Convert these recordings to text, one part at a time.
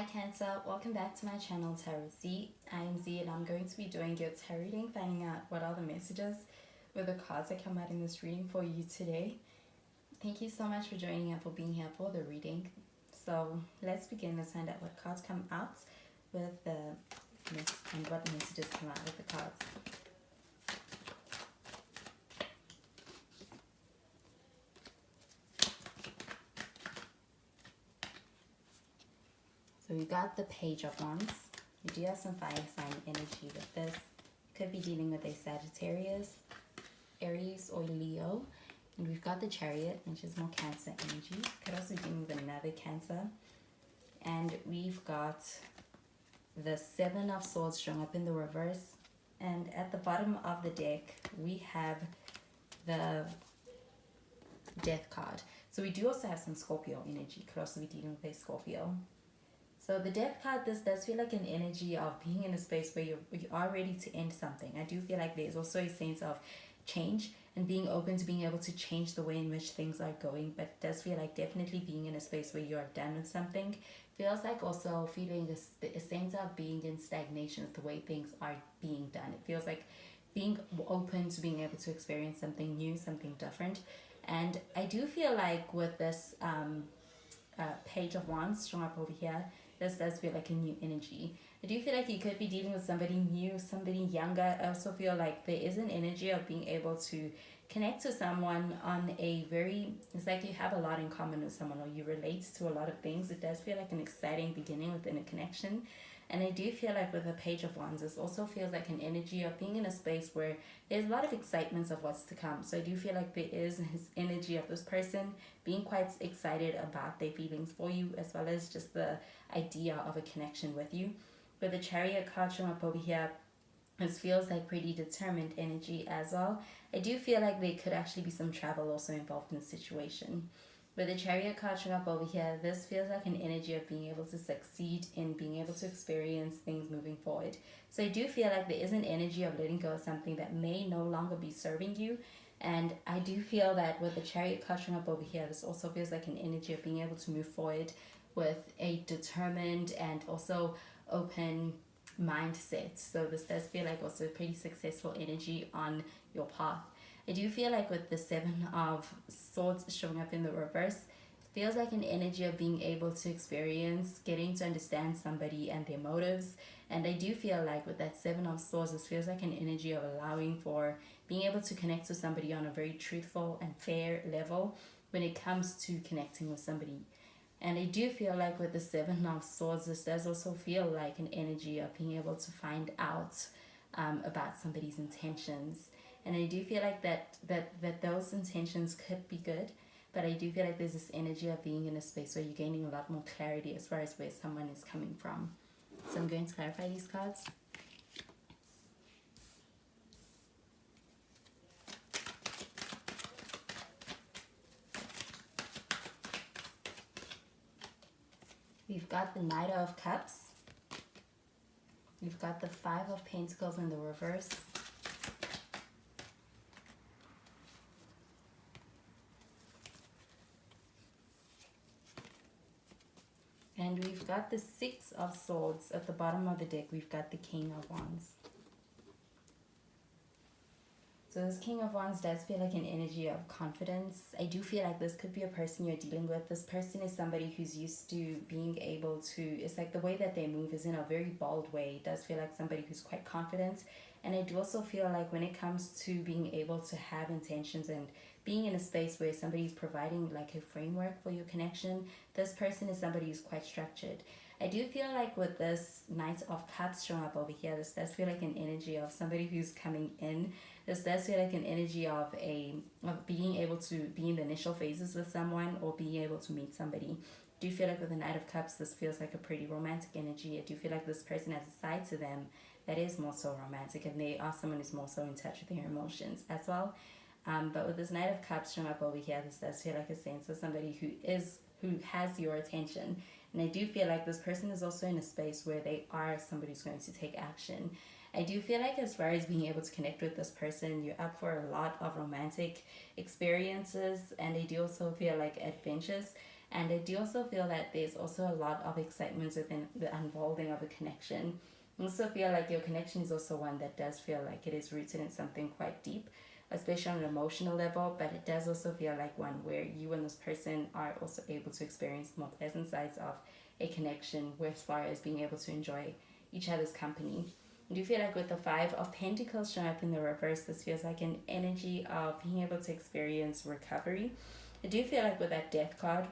Hi Cancer, welcome back to my channel Tarot Z. I am Z and I'm going to be doing your tarot reading, finding out what are the messages with the cards that come out in this reading for you today. Thank you so much for joining and for being here for the reading. So let's begin. Let's find out what cards come out with the and what messages come out with the cards. So we got the Page of Wands. We do have some fire sign energy with this. Could be dealing with a Sagittarius, Aries, or Leo. And we've got the Chariot, which is more Cancer energy. Could also be dealing with another Cancer. And we've got the Seven of Swords showing up in the reverse. And at the bottom of the deck, we have the Death card. So we do also have some Scorpio energy. Could also be dealing with a Scorpio. So the Death card, this does feel like an energy of being in a space where you are ready to end something. I do feel like there's also a sense of change and being open to being able to change the way in which things are going. But it does feel like definitely being in a space where you are done with something. Feels like also feeling a sense of being in stagnation with the way things are being done. It feels like being open to being able to experience something new, something different. And I do feel like with this Page of Wands showing up over here, this does feel like a new energy. I do feel like you could be dealing with somebody new, somebody younger. I also feel like there is an energy of being able to connect to someone on a very, it's like you have a lot in common with someone or you relate to a lot of things. It does feel like an exciting beginning within a connection. And I do feel like with the Page of Wands, this also feels like an energy of being in a space where there's a lot of excitement of what's to come. So I do feel like there is this energy of this person being quite excited about their feelings for you, as well as just the idea of a connection with you. With the Chariot card showing up over here, this feels like pretty determined energy as well. I do feel like there could actually be some travel also involved in the situation. With the Chariot card showing up over here, this feels like an energy of being able to succeed in being able to experience things moving forward. So I do feel like there is an energy of letting go of something that may no longer be serving you. And I do feel that with the Chariot card showing up over here, this also feels like an energy of being able to move forward with a determined and also open mindset. So this does feel like also a pretty successful energy on your path. I do feel like with the Seven of Swords showing up in the reverse, it feels like an energy of being able to experience, getting to understand somebody and their motives. And I do feel like with that Seven of Swords, this feels like an energy of allowing for being able to connect with somebody on a very truthful and fair level when it comes to connecting with somebody. And I do feel like with the Seven of Swords, this does also feel like an energy of being able to find out about somebody's intentions. And I do feel like that those intentions could be good, but I do feel like there's this energy of being in a space where you're gaining a lot more clarity as far as where someone is coming from. So I'm going to clarify these cards. We've got the Knight of Cups. We've got the Five of Pentacles in the reverse. And we've got the Six of Swords at the bottom of the deck. We've got the King of Wands. So this King of Wands does feel like an energy of confidence. I do feel like this could be a person you're dealing with. This person is somebody who's used to being able to, it's like the way that they move is in a very bold way. It does feel like somebody who's quite confident. And I do also feel like when it comes to being able to have intentions and being in a space where somebody's providing like a framework for your connection, this person is somebody who's quite structured. I do feel like with this Knight of Cups showing up over here, this does feel like an energy of somebody who's coming in. This does feel like an energy of being able to be in the initial phases with someone or being able to meet somebody. I do feel like with the Knight of Cups, this feels like a pretty romantic energy. I do feel like this person has a side to them that is more so romantic, and they are someone who's more so in touch with their emotions as well. But with this Knight of Cups showing up over here, this does feel like a sense of somebody who has your attention. And I do feel like this person is also in a space where they are somebody who's going to take action. I do feel like as far as being able to connect with this person, you're up for a lot of romantic experiences, and I do also feel like adventures. And I do also feel that there's also a lot of excitement within the unfolding of a connection. I also feel like your connection is also one that does feel like it is rooted in something quite deep, especially on an emotional level, but it does also feel like one where you and this person are also able to experience more pleasant sides of a connection as far as being able to enjoy each other's company. I do feel like with the Five of Pentacles showing up in the reverse, this feels like an energy of being able to experience recovery. I do feel like with that Death card,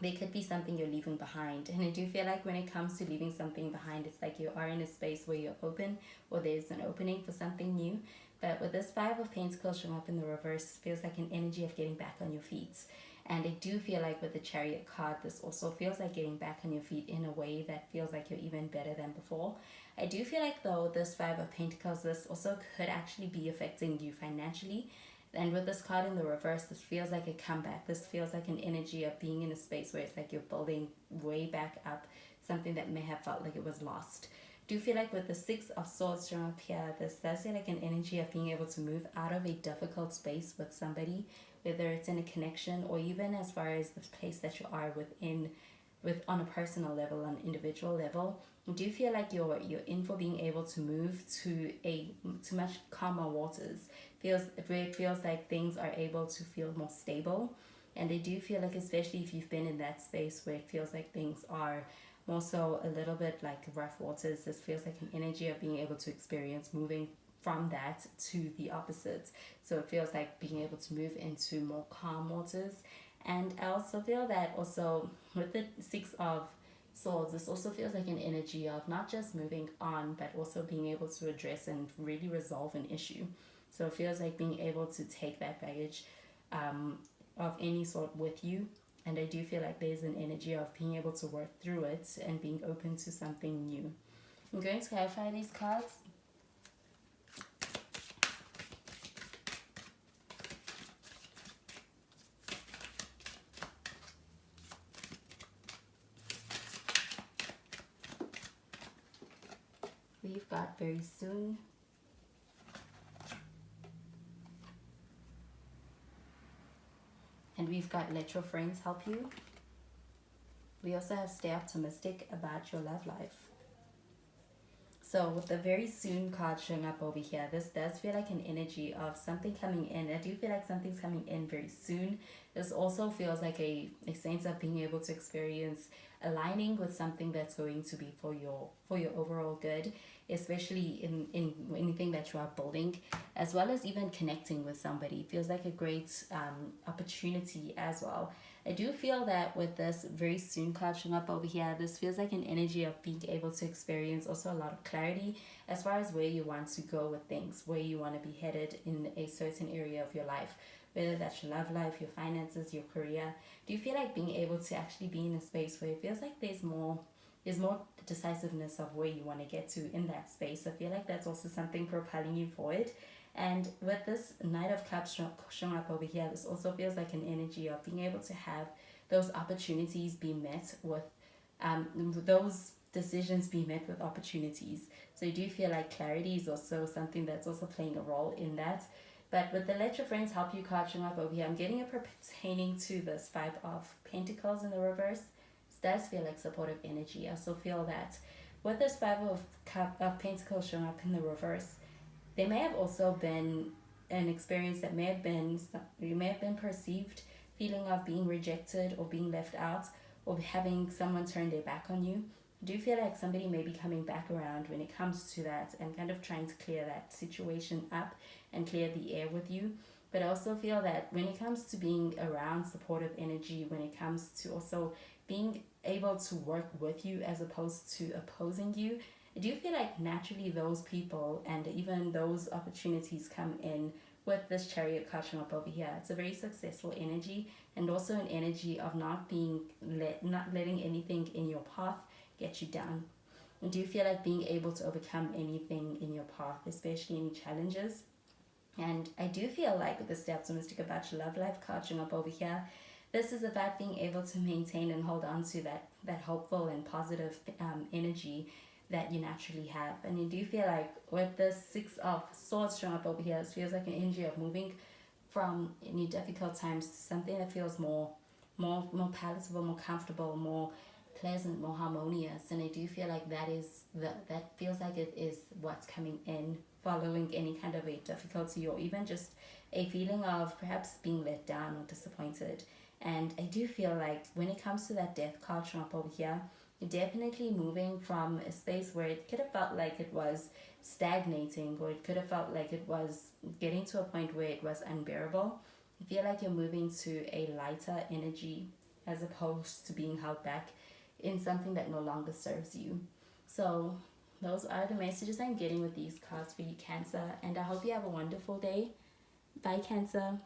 there could be something you're leaving behind. And I do feel like when it comes to leaving something behind, it's like you are in a space where you're open or there's an opening for something new. But with this Five of Pentacles showing up in the reverse, it feels like an energy of getting back on your feet. And I do feel like with the Chariot card, this also feels like getting back on your feet in a way that feels like you're even better than before. I do feel like though this Five of Pentacles, this also could actually be affecting you financially. And with this card in the reverse, this feels like a comeback. This feels like an energy of being in a space where it's like you're building way back up something that may have felt like it was lost. Do feel like with the Six of Swords showing up here, this does feel like an energy of being able to move out of a difficult space with somebody, whether it's in a connection or even as far as the place that you are with on a personal level, on an individual level. Do you feel like you're in for being able to move to much calmer waters? It feels like things are able to feel more stable. And I do feel like, especially if you've been in that space where it feels like things are more so a little bit like rough waters, this feels like an energy of being able to experience moving from that to the opposite. So it feels like being able to move into more calm waters. And I also feel that also with the Six of Swords, this also feels like an energy of not just moving on, but also being able to address and really resolve an issue. So it feels like being able to take that baggage of any sort with you. And I do feel like there's an energy of being able to work through it and being open to something new. I'm going to clarify these cards. We've got very soon. And we've got let your friends help you. We also have stay optimistic about your love life. So with the very soon card showing up over here, this does feel like an energy of something coming in. I do feel like something's coming in very soon. This also feels like a sense of being able to experience aligning with something that's going to be for your overall good, especially in anything that you are building, as well as even connecting with somebody. It feels like a great opportunity as well. I do feel that with this very soon card showing up over here, this feels like an energy of being able to experience also a lot of clarity as far as where you want to go with things, where you want to be headed in a certain area of your life, whether that's your love life, your finances, your career. Do you feel like being able to actually be in a space where it feels like there's more decisiveness of where you want to get to in that space? I feel like that's also something propelling you forward. And with this Knight of Cups showing up over here, this also feels like an energy of being able to have those opportunities be met with, those decisions be met with opportunities. So I do feel like clarity is also something that's also playing a role in that. But with the let your friends help you card showing up over here, I'm getting it pertaining to this Five of Pentacles in the reverse. This does feel like supportive energy. I also feel that with this Five of Pentacles showing up in the reverse, there may have also been an experience that you may have been perceived feeling of being rejected or being left out or having someone turn their back on you. I do feel like somebody may be coming back around when it comes to that and kind of trying to clear that situation up and clear the air with you. But I also feel that when it comes to being around supportive energy, when it comes to also being able to work with you as opposed to opposing you, I do feel like naturally those people and even those opportunities come in with this Chariot card showing up over here. It's a very successful energy and also an energy of not letting anything in your path get you down. And do you feel like being able to overcome anything in your path, especially any challenges? And I do feel like with the Stay Optimistic About Your Love Life card showing up over here, this is about being able to maintain and hold on to that hopeful and positive energy that you naturally have. And you do feel like with the Six of Swords showing up over here, it feels like an energy of moving from any difficult times to something that feels more more palatable, more comfortable, more pleasant, more harmonious. And I do feel like that feels like it is what's coming in following any kind of a difficulty, or even just a feeling of perhaps being let down or disappointed. And I do feel like when it comes to that death card shown up over here, you're definitely moving from a space where it could have felt like it was stagnating, or it could have felt like it was getting to a point where it was unbearable. I feel like you're moving to a lighter energy as opposed to being held back in something that no longer serves you. So those are the messages I'm getting with these cards for you, Cancer, and I hope you have a wonderful day. Bye, Cancer.